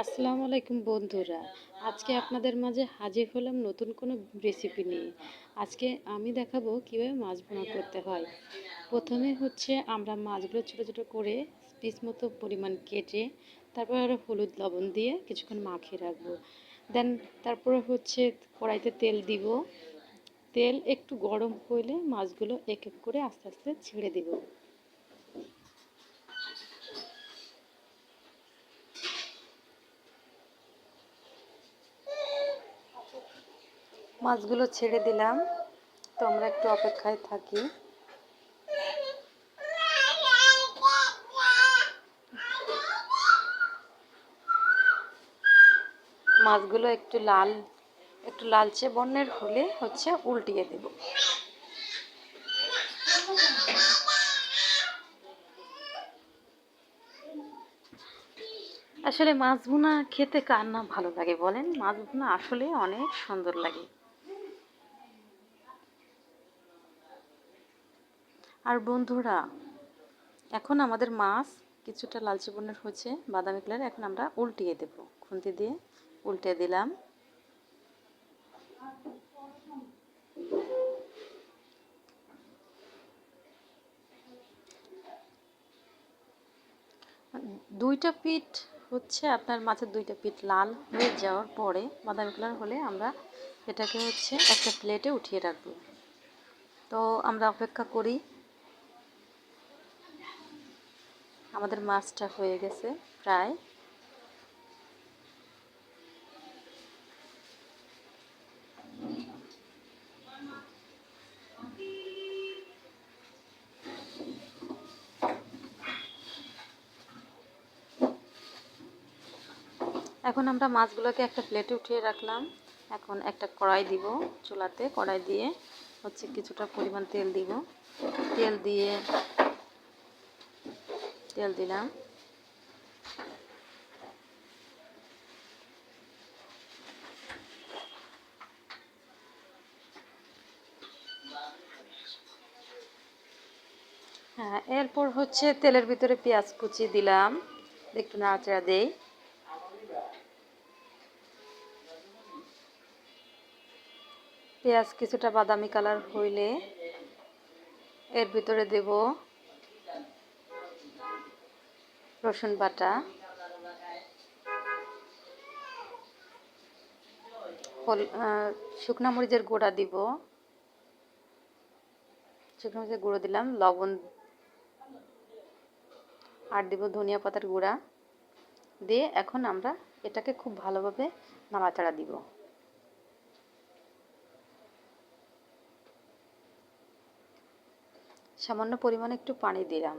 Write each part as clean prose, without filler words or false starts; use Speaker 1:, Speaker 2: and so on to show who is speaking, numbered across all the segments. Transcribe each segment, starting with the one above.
Speaker 1: আসসালামু আলাইকুম বন্ধুরা। আজকে আপনাদের মাঝে হাজির হলাম নতুন কোনো রেসিপি নিয়ে। আজকে আমি দেখাবো কিভাবে মাছ ভুনা করতে হয়। প্রথমে হচ্ছে আমরা মাছগুলো ছোটো ছোটো করে পিস মতো পরিমাণ কেটে তারপর হলুদ লবণ দিয়ে কিছুক্ষণ মাখিয়ে রাখবো। দেন তারপরে হচ্ছে কড়াইতে তেল দিব। তেল একটু গরম হলে মাছগুলো এক এক করে আস্তে আস্তে ছেড়ে দিব। মাছগুলো ছেড়ে দিলাম, তো আমরা একটু অপেক্ষায় থাকি। মাছগুলো একটু লালচে বর্ণের হলে হচ্ছে উল্টিয়ে দেব। আসলে মাছ ভুনা খেতে কার না ভালো লাগে বলেন? মাছ ভুনা আসলে অনেক সুন্দর লাগে। আর বন্ধুরা, এখন আমাদের মাছ কিছুটা লালচে বর্ণের হয়েছে, বাদামি কালার। এখন আমরা উল্টিয়ে দেব, খুন্তি দিয়ে উল্টে দিলাম। দুইটা পিঠ হচ্ছে আপনার মাছের দুইটা পিঠ লাল হয়ে যাওয়ার পরে বাদামি কালার হলে আমরা এটাকে হচ্ছে একটা প্লেটে উঠিয়ে রাখবো। তো আমরা অপেক্ষা করি। আমাদের মাছটা হয়ে গেছে প্রায়। এখন আমরা মাছগুলোকে একটা প্লেটে উঠিয়ে রাখলাম। এখন একটা কড়াই দিব চুলাতে। কড়াই দিয়ে হচ্ছে কিছুটা পরিমাণ তেল দিব। তেল দিলাম। হ্যাঁ, এরপর হচ্ছে তেলের ভিতরে পেঁয়াজ কুচি দিলাম, একটু নাড়াচাড়া দেই। পেঁয়াজ কিছুটা বাদামি কালার হইলে এর ভিতরে দেব রসুন বাটা, শুকনো মরিচের গুঁড়া দিব, শুকনো মরিচের গুঁড়ো দিলাম, লবণ আর দিব ধনিয়া পাতার গুঁড়া দিয়ে এখন আমরা এটাকে খুব ভালোভাবে নাড়াচাড়া দিব। সামান্য পরিমাণে একটু পানি দিলাম।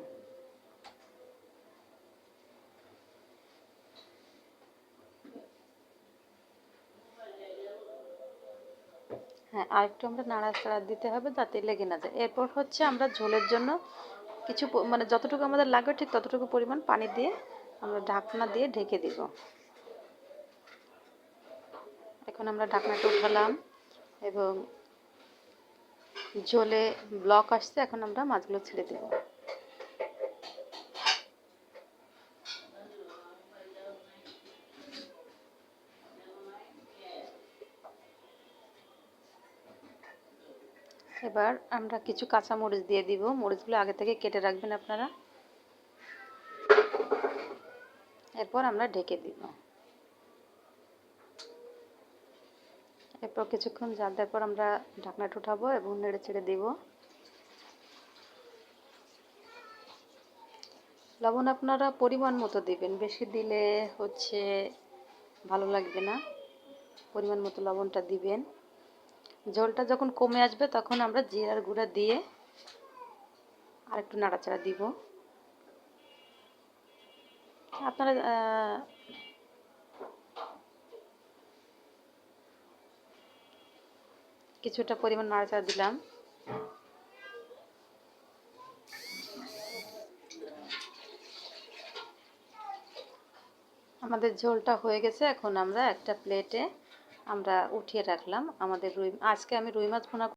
Speaker 1: হ্যাঁ, আরেকটু আমরা নাড়াচাড়া দিতে হবে যাতে লেগে না যায়। এরপর হচ্ছে আমরা ঝোলের জন্য কিছু মানে যতটুকু আমাদের লাগবে ঠিক ততটুকু পরিমাণ পানি দিয়ে আমরা ঢাকনা দিয়ে ঢেকে দিব। এখন আমরা ঢাকনাটা উঠালাম এবং ঝোলে ব্লক আসছে। এখন আমরা মাছগুলো ছেড়ে দেব। এবার আমরা কিছু কাঁচা মরিচ দিয়ে দিব। মরিচগুলো আগে থেকে কেটে রাখবেন আপনারা। এরপর আমরা ঢেকে দিব। এরপর কিছুক্ষণ জাল দেওয়ার পর আমরা ঢাকনাটা উঠাবো এবং নেড়ে চেড়ে দিব। লবণ আপনারা পরিমাণ মতো দিবেন, বেশি দিলে হচ্ছে ভালো লাগবে না। পরিমাণ মতো লবণটা দিবেন। ঝোলটা যখন কমে আসবে তখন আমরা জিরার গুঁড়া দিয়ে আর একটু নাড়াচাড়া দিব। আপনারা কিছুটা পরিমাণ নাড়াচাড়া দিলাম। আমাদের ঝোলটা হয়ে গেছে। এখন আমরা একটা প্লেটে আমরা উঠিয়ে রাখলাম আমাদের আজকে আমি রুই মাছ ভুনা